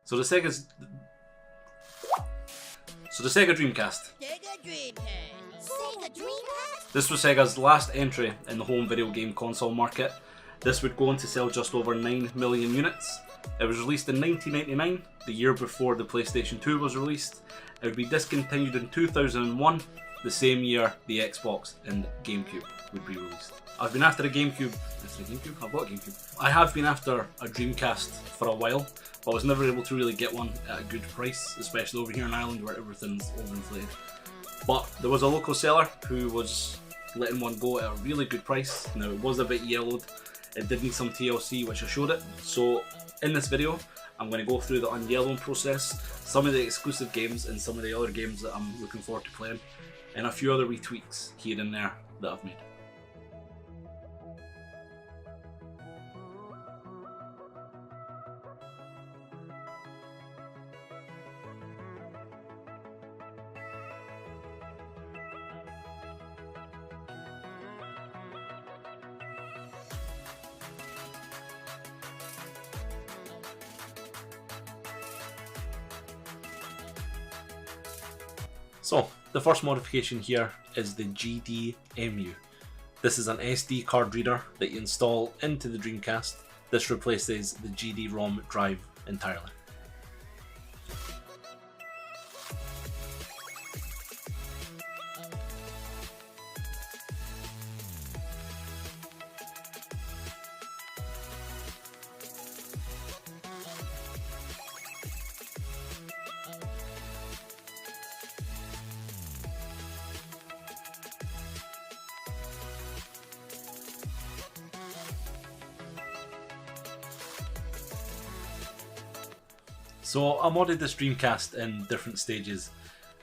So the Sega Dreamcast. Sega Dreamcast. Sega Dreamcast? This was Sega's last entry in the home video game console market. This would go on to sell just over 9 million units. It was released in 1999, the year before the PlayStation 2 was released. It would be discontinued in 2001, the same year the Xbox and GameCube would be released. I've been after a GameCube. Is it a GameCube? I've got a GameCube. I have been after a Dreamcast for a while, but I was never able to really get one at a good price, especially over here in Ireland where everything's overinflated. But there was a local seller who was letting one go at a really good price. Now it was a bit yellowed, it did need some TLC, which I showed it. So in this video, I'm going to go through the unyellowing process, some of the exclusive games and some of the other games that I'm looking forward to playing, and a few other wee tweaks here and there that I've made. So, the first modification here is the GDMU. This is an SD card reader that you install into the Dreamcast. This replaces the GD-ROM drive entirely. So I modded this Dreamcast in different stages.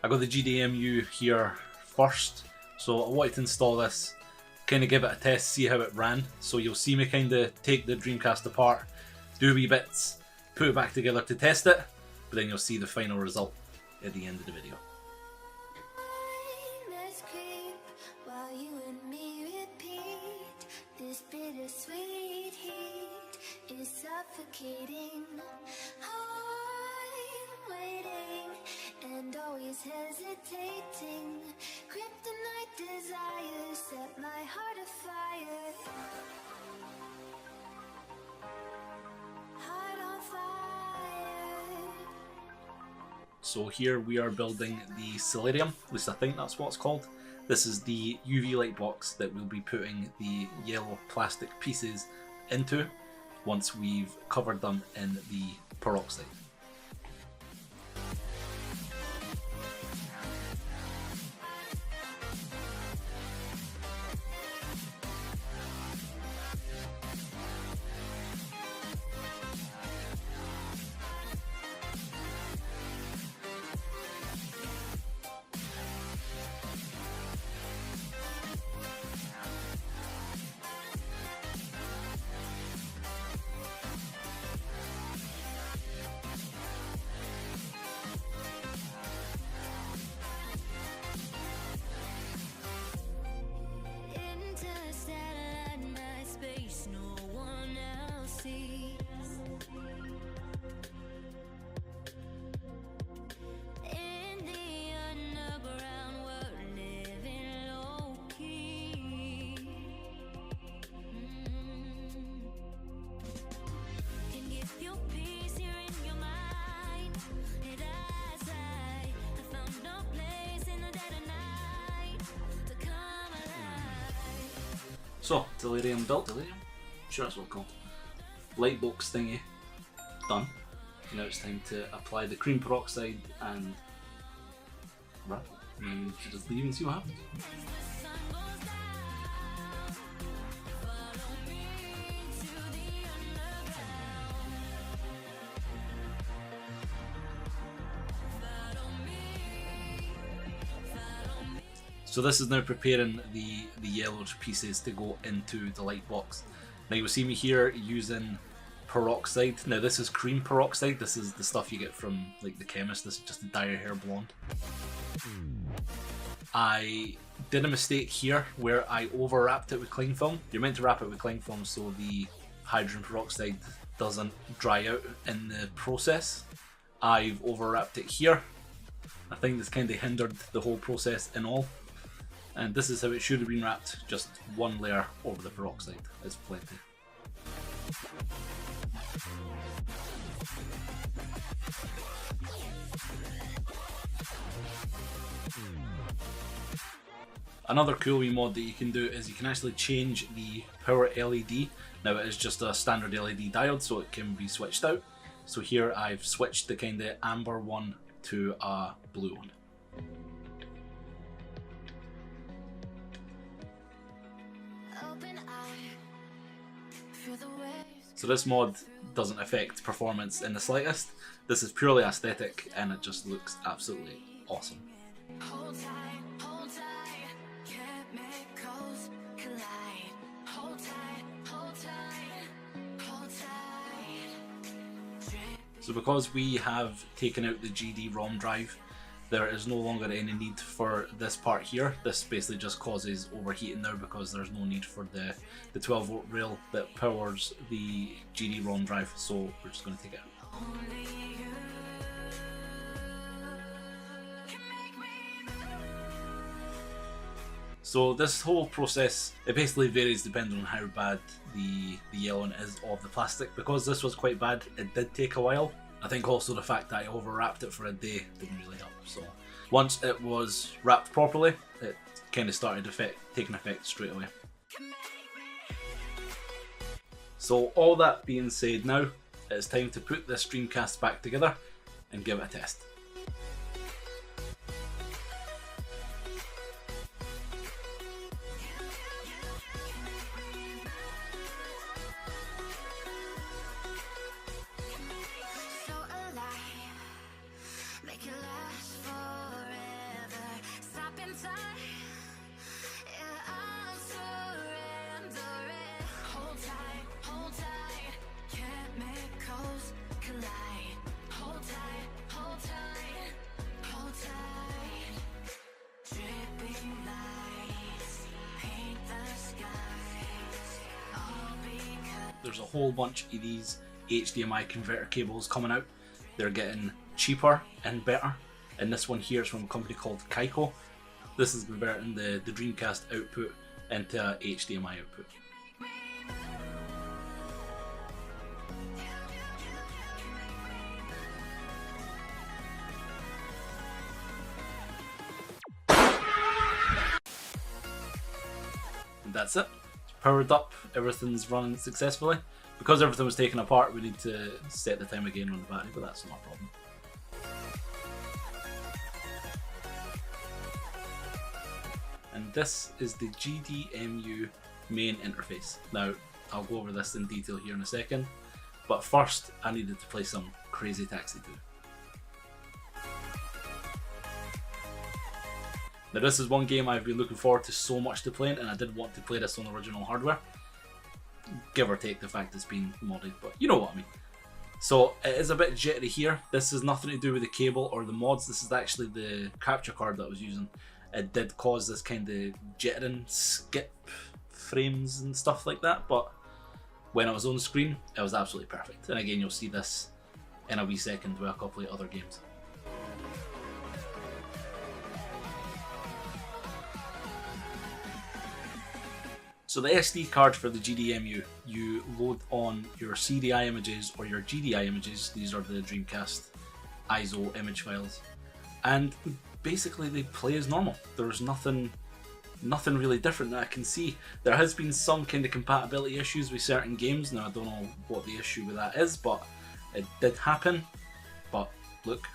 I got the GDMU here first, so I wanted to install this, kind of give it a test, see how it ran. So you'll see me kind of take the Dreamcast apart, do wee bits, put it back together to test it, but then you'll see the final result at the end of the video. Suffocating, I'm waiting and always hesitating. Kryptonite desires set my heart afire. Heart on fire. So here we are building the Solarium, at least I think that's what it's called. This is the UV light box that we'll be putting the yellow plastic pieces into once we've covered them in the peroxide. So, Delirium built. Delirium? Sure that's what it's called. Lightbox thingy done. Now it's time to apply the cream peroxide and wrap it. And you just leave and see what happens. So this is now preparing the yellow pieces to go into the light box. Now you'll see me here using peroxide. Now this is cream peroxide. This is the stuff you get from like the chemist. This is just to dye your hair blonde. I did a mistake here where I overwrapped it with cling film. You're meant to wrap it with cling film so the hydrogen peroxide doesn't dry out in the process. I've overwrapped it here. I think this kind of hindered the whole process in all. And this is how it should have been wrapped, just one layer over the peroxide is plenty. Another cool wee mod that you can do is you can actually change the power LED. Now it is just a standard LED diode, so it can be switched out. So here I've switched the kind of amber one to a blue one. So this mod doesn't affect performance in the slightest. This is purely aesthetic and it just looks absolutely awesome. So because we have taken out the GD-ROM drive, there is no longer any need for this part here. This basically just causes overheating now because there's no need for the 12 volt rail that powers the GD-ROM drive, so we're just going to take it out. So this whole process, it basically varies depending on how bad the yellowing is of the plastic. Because this was quite bad, it did take a while. I think also the fact that I overwrapped it for a day didn't really help. So once it was wrapped properly, it kind of started taking effect straight away. So all that being said, now it's time to put this Dreamcast back together and give it a test. There's a whole bunch of these HDMI converter cables coming out. They're getting cheaper and better. And this one here is from a company called Kaiko. This is converting the Dreamcast output into HDMI output. And that's it. Powered up, everything's running successfully. Because everything was taken apart, we need to set the time again on the battery, but that's not a problem. And this is the GDMU main interface. Now, I'll go over this in detail here in a second, but first I needed to play some Crazy Taxi 2. Now this is one game I've been looking forward to so much to playing, and I did want to play this on original hardware. Give or take the fact it's been modded, but you know what I mean. So it is a bit jittery here. This has nothing to do with the cable or the mods. This is actually the capture card that I was using. It did cause this kind of jittering, skip frames and stuff like that, but when I was on screen, it was absolutely perfect. And again, you'll see this in a wee second with a couple of other games. So the SD card for the GDMU, you load on your CDI images or your GDI images. These are the Dreamcast ISO image files, and basically they play as normal. There's nothing really different that I can see. There has been some kind of compatibility issues with certain games. Now I don't know what the issue with that is, but it did happen. But look,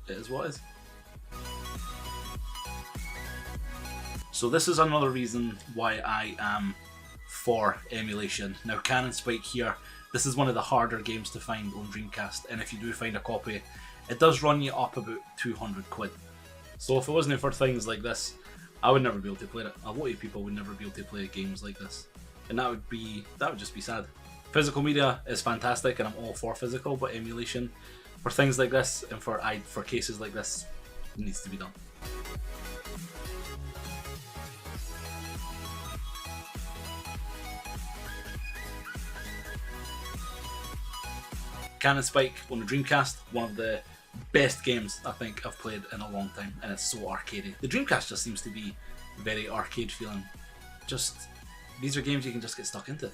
it is what it is. So this is another reason why I am for emulation. Now Cannon Spike here, this is one of the harder games to find on Dreamcast, and if you do find a copy, it does run you up about 200 quid. So if it wasn't for things like this, I would never be able to play it. A lot of people would never be able to play games like this, and that would just be sad. Physical media is fantastic and I'm all for physical, but emulation for things like this and for cases like this needs to be done. Cannon Spike on the Dreamcast, one of the best games I think I've played in a long time, and it's so arcadey. The Dreamcast just seems to be very arcade feeling. Just, these are games you can just get stuck into.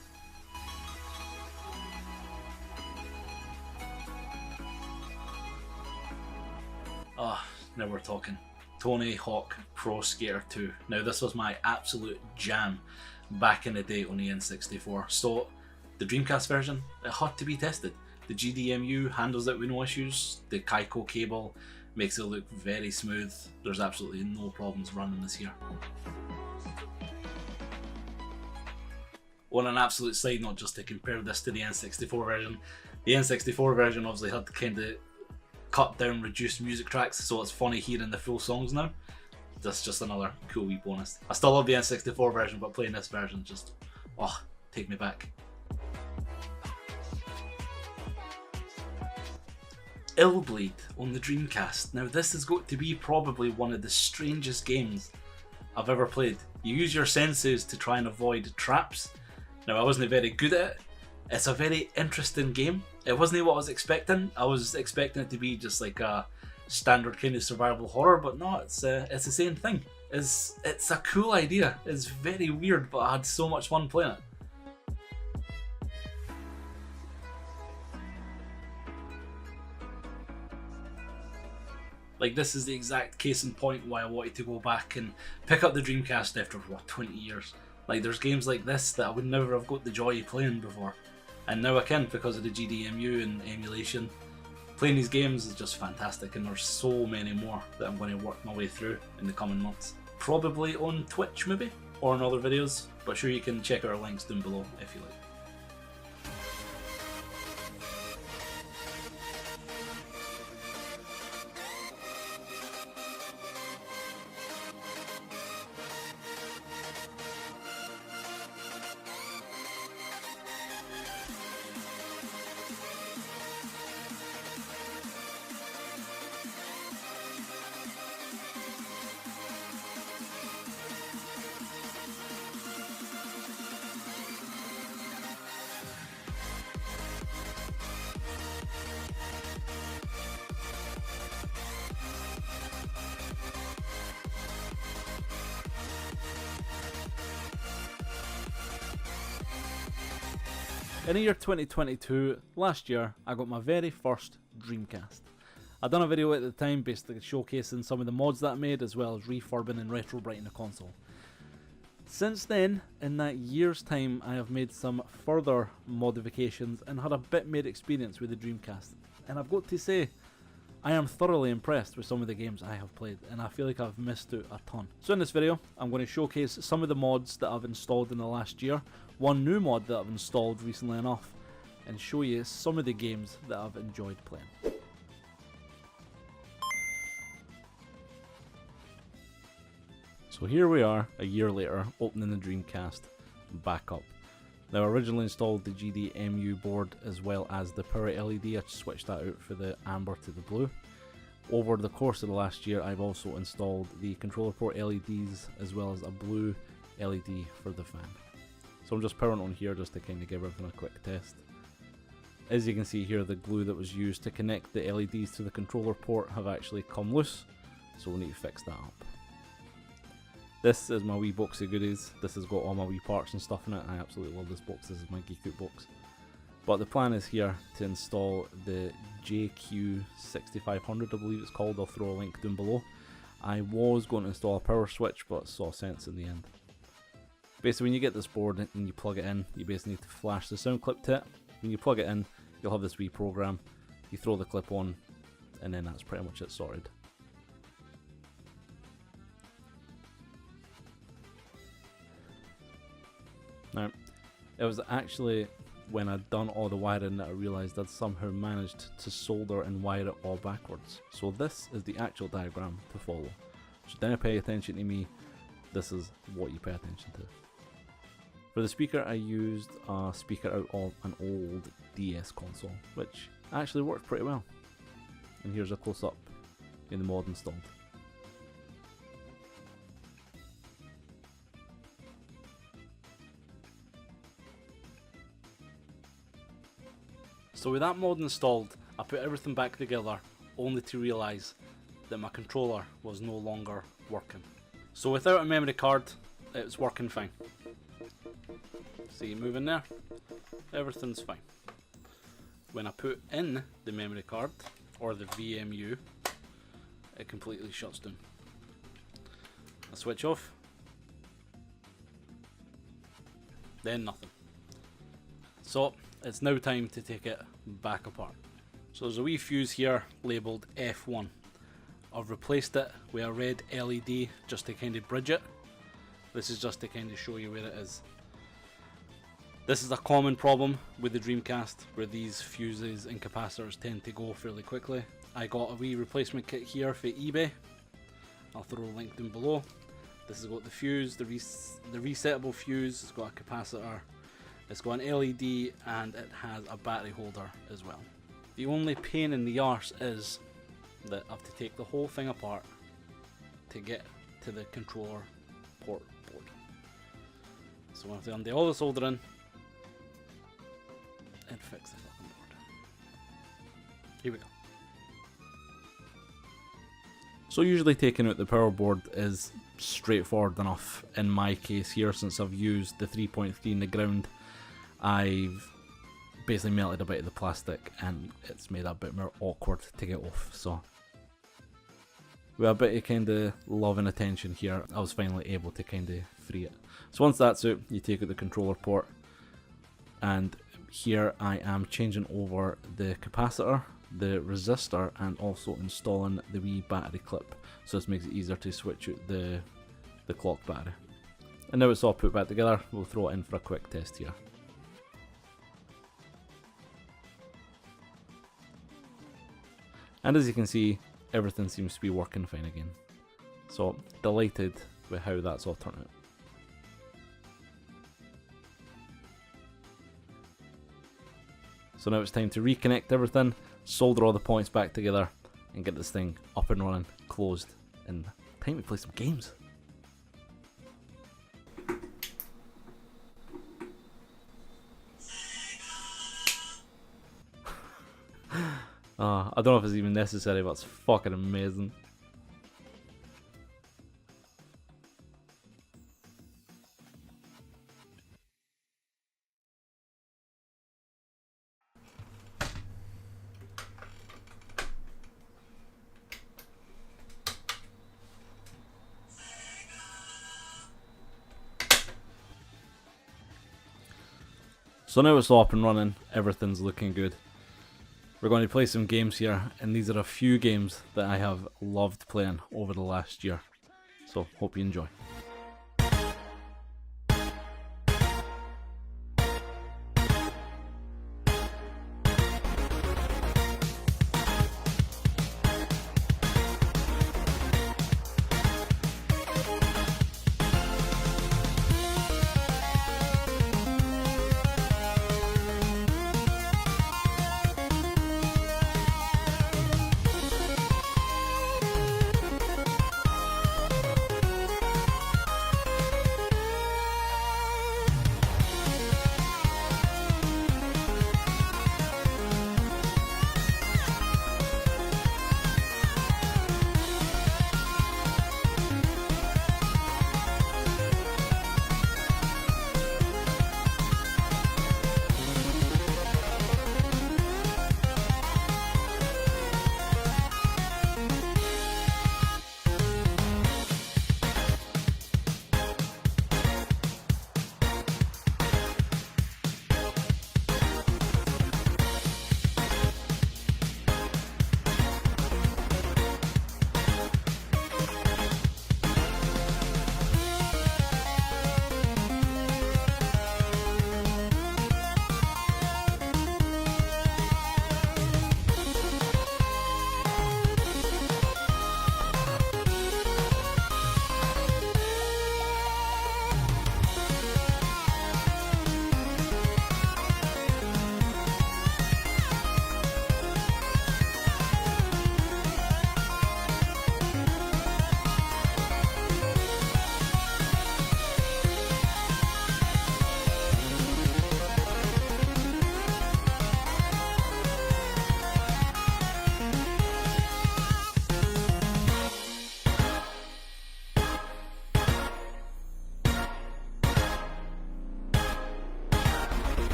Ah, now we're talking. Tony Hawk Pro Skater 2. Now this was my absolute jam back in the day on the N64. So the Dreamcast version, it had to be tested. The GDMU handles it with no issues. The Kaiko cable makes it look very smooth. There's absolutely no problems running this here. On an absolute side note, just to compare this to the N64 version, the N64 version obviously had kind of cut down, reduced music tracks, so it's funny hearing the full songs now. That's just another cool wee bonus. I still love the N64 version, but playing this version just, oh, take me back. Illbleed on the Dreamcast. Now this has got to be probably one of the strangest games I've ever played. You use your senses to try and avoid traps. Now I wasn't very good at it. It's a very interesting game. It wasn't what I was expecting. I was expecting it to be just like a standard kind of survival horror, but no, it's the same thing. It's a cool idea. It's very weird, but I had so much fun playing it. Like, this is the exact case in point why I wanted to go back and pick up the Dreamcast after, what, 20 years. Like, there's games like this that I would never have got the joy of playing before. And now I can because of the GDMU and emulation. Playing these games is just fantastic, and there's so many more that I'm going to work my way through in the coming months. Probably on Twitch maybe, or in other videos, but sure you can check out our links down below if you like. In the year 2022, last year, I got my very first Dreamcast. I done a video at the time basically showcasing some of the mods that I made, as well as refurbing and retro-brighting the console. Since then, in that year's time, I have made some further modifications and had a bit more experience with the Dreamcast. And I've got to say, I am thoroughly impressed with some of the games I have played, and I feel like I've missed out a ton. So in this video, I'm going to showcase some of the mods that I've installed in the last year, one new mod that I've installed recently enough, and show you some of the games that I've enjoyed playing. So here we are, a year later, opening the Dreamcast back up. Now I originally installed the GDMU board as well as the power LED. I switched that out for the amber to the blue. Over the course of the last year, I've also installed the controller port LEDs as well as a blue LED for the fan. So I'm just powering on here just to kind of give everything a quick test. As you can see here, the glue that was used to connect the LEDs to the controller port have actually come loose, so we'll need to fix that up. This is my wee box of goodies. This has got all my wee parts and stuff in it. I absolutely love this box. This is my Geek Out box. But the plan is here to install the JQ6500, I believe it's called. I'll throw a link down below. I was going to install a power switch, but saw sense in the end. Basically, when you get this board and you plug it in, you basically need to flash the sound clip to it. When you plug it in, you'll have this wee program. You throw the clip on, and then that's pretty much it sorted. Now, it was actually when I'd done all the wiring that I realised I'd somehow managed to solder and wire it all backwards. So this is the actual diagram to follow. So don't pay attention to me, this is what you pay attention to. For the speaker, I used a speaker out of an old DS console, which actually worked pretty well. And here's a close-up in the mod installed. So with that mod installed, I put everything back together only to realise that my controller was no longer working. So without a memory card, it's working fine. See it moving there? Everything's fine. When I put in the memory card, or the VMU, it completely shuts down. I switch off, then nothing. So it's now time to take it back apart. So there's a wee fuse here labelled F1. I've replaced it with a red LED just to kind of bridge it. This is just to kind of show you where it is. This is a common problem with the Dreamcast, where these fuses and capacitors tend to go fairly quickly. I got a wee replacement kit here for eBay. I'll throw a link down below. This has got the fuse, the resettable fuse, it's got a capacitor, it's got an LED, and it has a battery holder as well. The only pain in the arse is that I have to take the whole thing apart to get to the controller port board. So I have to undo all the soldering and fix the fucking board. Here we go. So usually taking out the power board is straightforward enough. In my case here, since I've used the 3.3 in the ground, I've basically melted a bit of the plastic and it's made it a bit more awkward to get off. So with a bit of kind of love and attention here, I was finally able to kind of free it. So once that's out, you take out the controller port, and here I am changing over the capacitor, the resistor, and also installing the wee battery clip, so this makes it easier to switch out the clock battery. And now it's all put back together, we'll throw it in for a quick test here. And as you can see, everything seems to be working fine again. So delighted with how that's all turned out. So now it's time to reconnect everything, solder all the points back together, and get this thing up and running, closed, and time to play some games. I don't know if it's even necessary, but it's fucking amazing. So now it's all up and running, everything's looking good. We're going to play some games here, and these are a few games that I have loved playing over the last year. So hope you enjoy.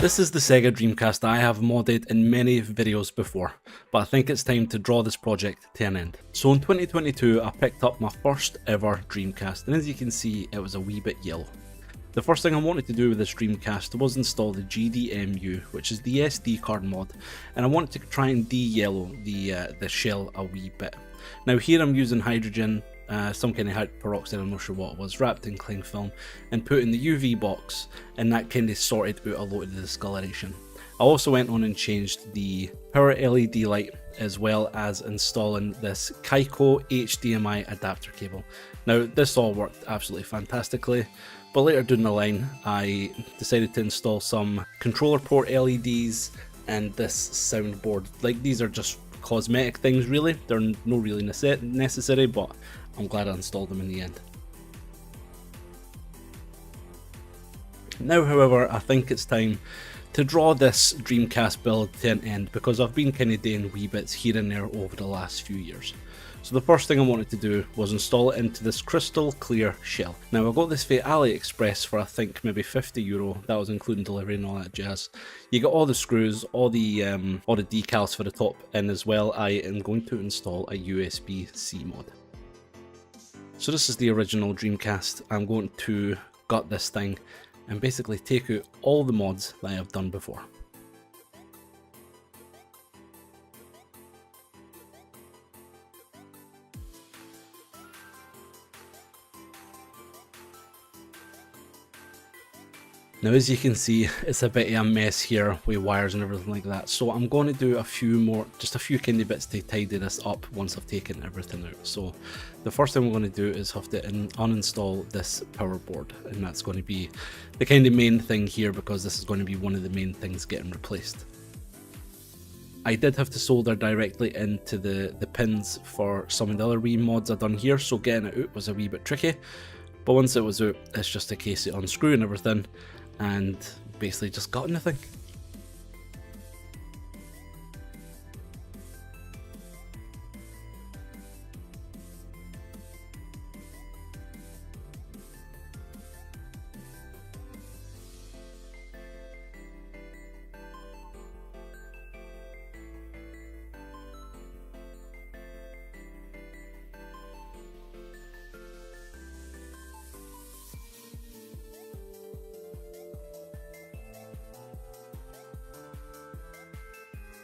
This is the Sega Dreamcast I have modded in many videos before, but I think it's time to draw this project to an end. So in 2022 I picked up my first ever Dreamcast, and as you can see it was a wee bit yellow. The first thing I wanted to do with this Dreamcast was install the GDMU, which is the SD card mod, and I wanted to try and de-yellow the shell a wee bit. Now here I'm using hydrogen, some kind of peroxide, I'm not sure what it was, wrapped in cling film and put in the UV box, and that kind of sorted out a lot of the discoloration. I also went on and changed the power LED light as well as installing this Kaiko HDMI adapter cable. Now this all worked absolutely fantastically, but later down the line I decided to install some controller port LEDs and this soundboard. Like, these are just cosmetic things really, they're not really necessary, but I'm glad I installed them in the end. Now however, I think it's time to draw this Dreamcast build to an end, because I've been kind of doing wee bits here and there over the last few years. So the first thing I wanted to do was install it into this crystal clear shell. Now I got this from AliExpress for I think maybe €50, that was including delivery and all that jazz. You get all the screws, all the decals for the top, and as well I am going to install a USB-C mod. So this is the original Dreamcast. I'm going to gut this thing and basically take out all the mods that I have done before. Now as you can see, it's a bit of a mess here with wires and everything like that, so I'm going to do just a few kind of bits to tidy this up once I've taken everything out. So the first thing we're going to do is have to uninstall this power board, and that's going to be the kind of main thing here, because this is going to be one of the main things getting replaced. I did have to solder directly into the pins for some of the other wee mods I've done here, so getting it out was a wee bit tricky, but once it was out, it's just a case of unscrewing everything and basically just gutting the thing.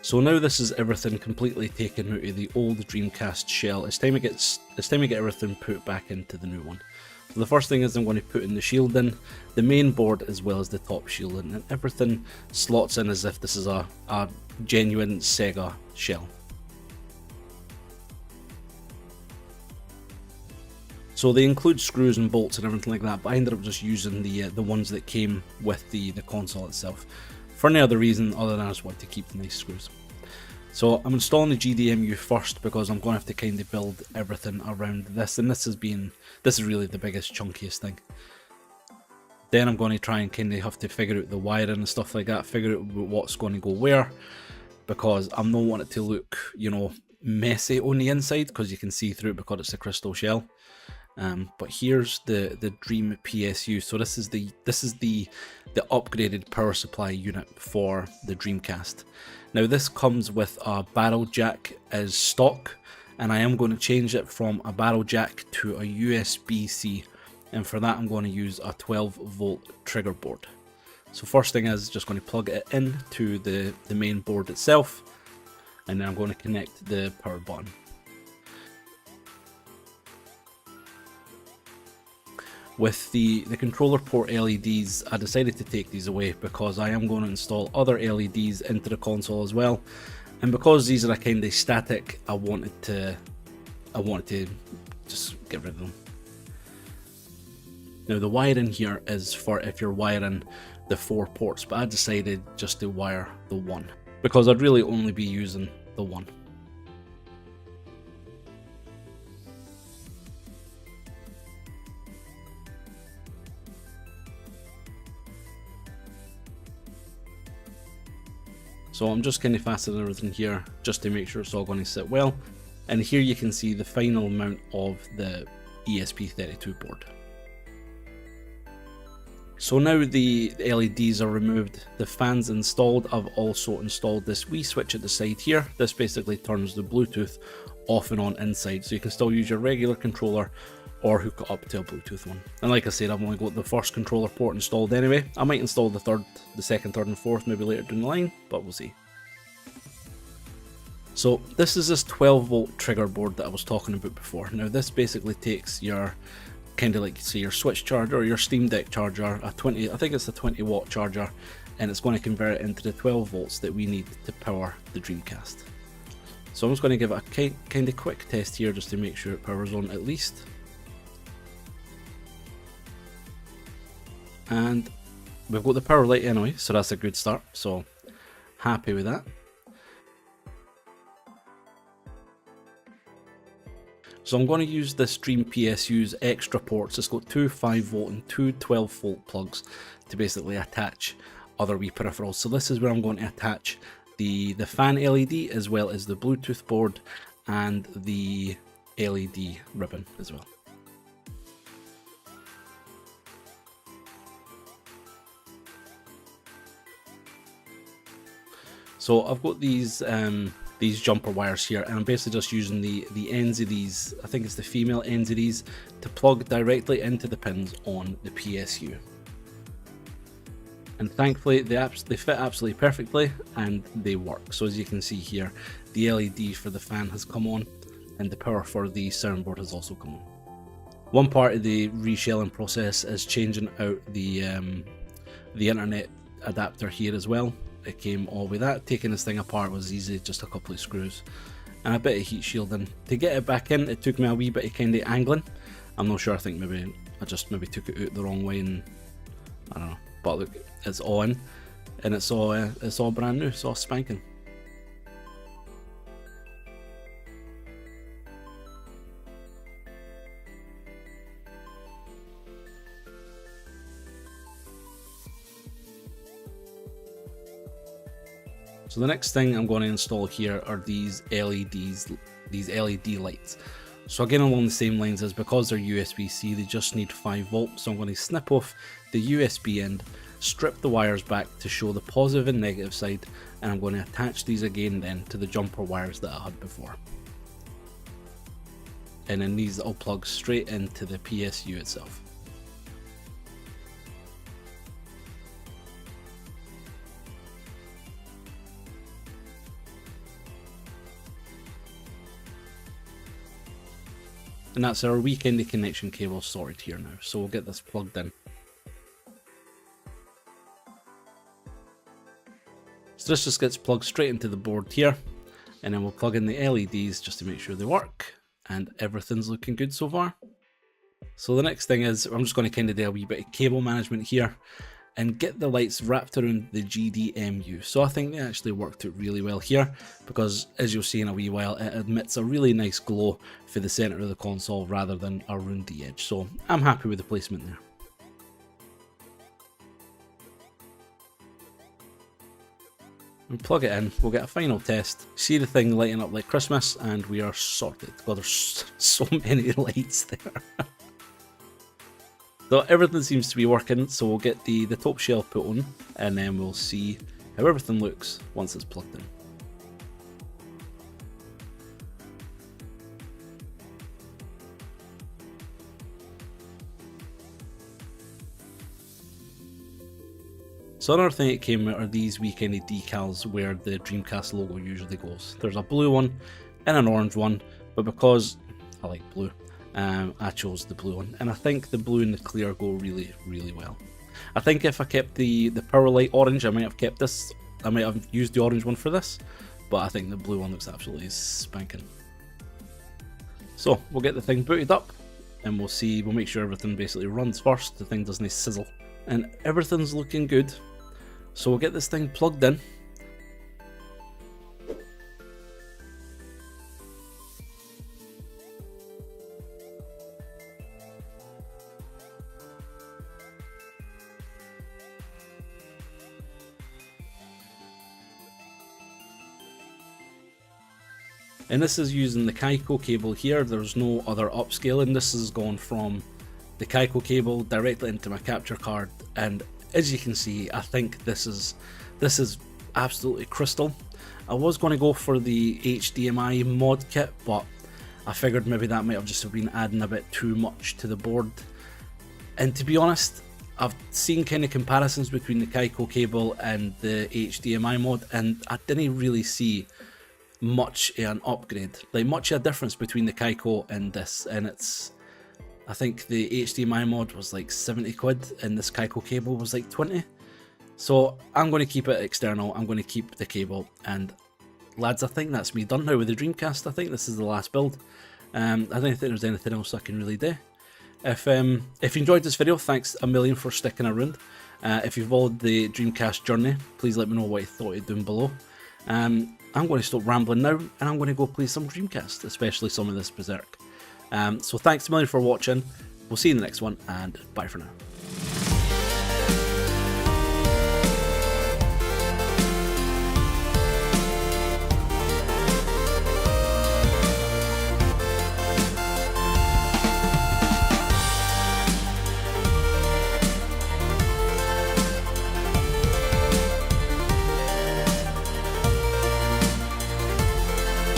So now this is everything completely taken out of the old Dreamcast shell. It's time to get everything put back into the new one. So the first thing is I'm going to put in the shielding, the main board as well as the top shielding, and everything slots in as if this is a genuine Sega shell. So they include screws and bolts and everything like that, but I ended up just using the ones that came with the console itself, for no other reason other than I just wanted to keep the nice screws. So I'm installing the GDMU first, because I'm going to have to kind of build everything around this, and this is really the biggest, chunkiest thing. Then I'm going to try and kind of have to figure out the wiring and stuff like that, figure out what's going to go where, because I'm not wanting it to look, you know, messy on the inside, because you can see through it because it's a crystal shell. But here's the Dream PSU. So this is the upgraded power supply unit for the Dreamcast. Now this comes with a barrel jack as stock, and I am going to change it from a barrel jack to a USB-C, and for that I'm going to use a 12-volt trigger board. So first thing is just going to plug it into the main board itself, and then I'm going to connect the power button. With the controller port LEDs, I decided to take these away because I am going to install other LEDs into the console as well, and because these are a kind of static, I wanted to just get rid of them. Now the wiring here is for if you're wiring the 4 ports, but I decided just to wire the one, because I'd really only be using the one. So I'm just kind of fastening everything here just to make sure it's all going to sit well. And here you can see the final mount of the ESP32 board. So now the LEDs are removed, the fans installed. I've also installed this wee switch at the side here. This basically turns the Bluetooth off and on inside, so you can still use your regular controller or hook it up to a Bluetooth one. And like I said, I've only got the first controller port installed anyway. I might install the second, third and fourth maybe later down the line, but we'll see. So this is this 12 volt trigger board that I was talking about before. Now this basically takes your kind of like, say, your Switch charger or your Steam Deck charger, I think it's a 20 watt charger, and it's going to convert it into the 12 volts that we need to power the Dreamcast. So I'm just going to give it a kind of quick test here just to make sure it powers on at least. And we've got the power light anyway, so that's a good start, so happy with that. So I'm going to use this Dream PSU's extra ports. It's got two 5 volt and two 12 volt plugs to basically attach other wee peripherals. So this is where I'm going to attach the fan LED as well as the Bluetooth board and the LED ribbon as well. So I've got these jumper wires here, and I'm basically just using the ends of these, I think it's the female ends of these, to plug directly into the pins on the PSU. And thankfully they fit absolutely perfectly and they work. So as you can see here, the LED for the fan has come on and the power for the soundboard has also come on. One part of the reshelling process is changing out the internet adapter here as well. It came all with that. Taking this thing apart was easy, just a couple of screws and a bit of heat shielding. To get it back in, it took me a wee bit of kind of angling. I'm not sure, I think maybe I just took it out the wrong way and I don't know. But look, it's all in and it's all brand new, it's all spanking. So the next thing I'm going to install here are these LEDs, these LED lights. So again, along the same lines as because they're USB-C, they just need 5 volts. So I'm going to snip off the USB end, strip the wires back to show the positive and negative side, and I'm going to attach these again then to the jumper wires that I had before. And then these will plug straight into the PSU itself. And that's our wee kind of connection cable sorted here now, so we'll get this plugged in. So this just gets plugged straight into the board here, and then we'll plug in the LEDs just to make sure they work, and everything's looking good so far. So the next thing is, I'm just going to kind of do a wee bit of cable management here, and get the lights wrapped around the GDMU. So I think they actually worked out really well here, because as you'll see in a wee while, it emits a really nice glow for the centre of the console rather than around the edge. So I'm happy with the placement there. And plug it in, we'll get a final test, see the thing lighting up like Christmas, and we are sorted. God, there's so many lights there. So everything seems to be working, so we'll get the top shell put on, and then we'll see how everything looks once it's plugged in. So another thing that came out are these wee kind of decals where the Dreamcast logo usually goes. There's a blue one and an orange one, but because I like blue, I chose the blue one, and I think the blue and the clear go really, really well. I think if I kept the power light orange, I might have kept this. I might have used the orange one for this, but I think the blue one looks absolutely spanking. So we'll get the thing booted up, and we'll make sure everything basically runs first. The thing doesn't sizzle, and everything's looking good. So we'll get this thing plugged in. And this is using the Kaiko cable here. There's no other upscaling. This is going from the Kaiko cable directly into my capture card and as you can see, I think this is absolutely crystal. I was going to go for the HDMI mod kit, but I figured maybe that might have just been adding a bit too much to the board. And to be honest, I've seen kind of comparisons between the Kaiko cable and the HDMI mod, and I didn't really see much of an upgrade, like much of a difference between the Kaiko and this. And I think the HDMI mod was like 70 quid and this Kaiko cable was like 20. So I'm going to keep it external, I'm going to keep the cable, and lads, I think that's me done now with the Dreamcast. I think this is the last build. I don't think there's anything else I can really do. If you enjoyed this video, thanks a million for sticking around. If you've followed the Dreamcast journey, please let me know what you thought down below. I'm going to stop rambling now, and I'm going to go play some Dreamcast, especially some of this Berserk. So thanks a million for watching. We'll see you in the next one, and bye for now.